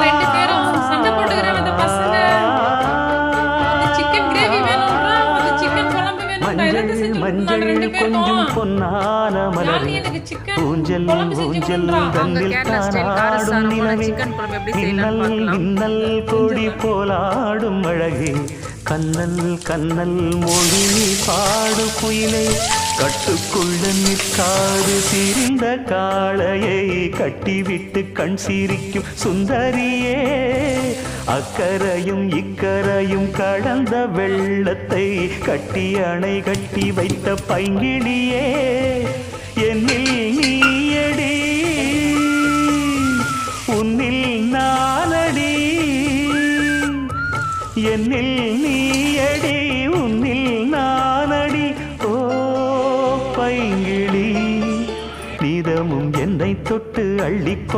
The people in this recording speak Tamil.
ரெண்டு பேரும் சண்டை போட்டுக்கிறாங்க அந்த பசங்க. சிக்கன் கிரேவி வேணும்ன்றா, அது சிக்கன் குழம்பு வேணும்ன்றா. எல்லாத்தையும் செஞ்சு கொடுத்தாங்க ரெண்டு பேரும். யாரு எனக்கு சிக்கன் குழம்பு செஞ்சு கொடுறா? அவங்க கேரளா ஸ்டைல் காரசாரமான சிக்கன் குழம்பு எப்படி செய்யலாம்னு பார்க்கலாம். கொடி போலாடும் அழகே கண்ணல் கண்ணல் மொழி பாடு குயிலை கட்டுக்குள்ள நிற்காது சிரிந்த காளையை கட்டிவிட்டு கண் சிரிக்கும் சுந்தரியே அக்கரையும் இக்கரையும் கடந்த வெள்ளத்தை கட்டி அணை கட்டி வைத்த பைங்கிளியே என்னில் நீயடி உன்னில் நானடி என்னில் நீயடி உன்னில் நானடி ஓ பைங்கிளி நீதமும் என்னை தொட்டு அள்ளிக்கொண்டு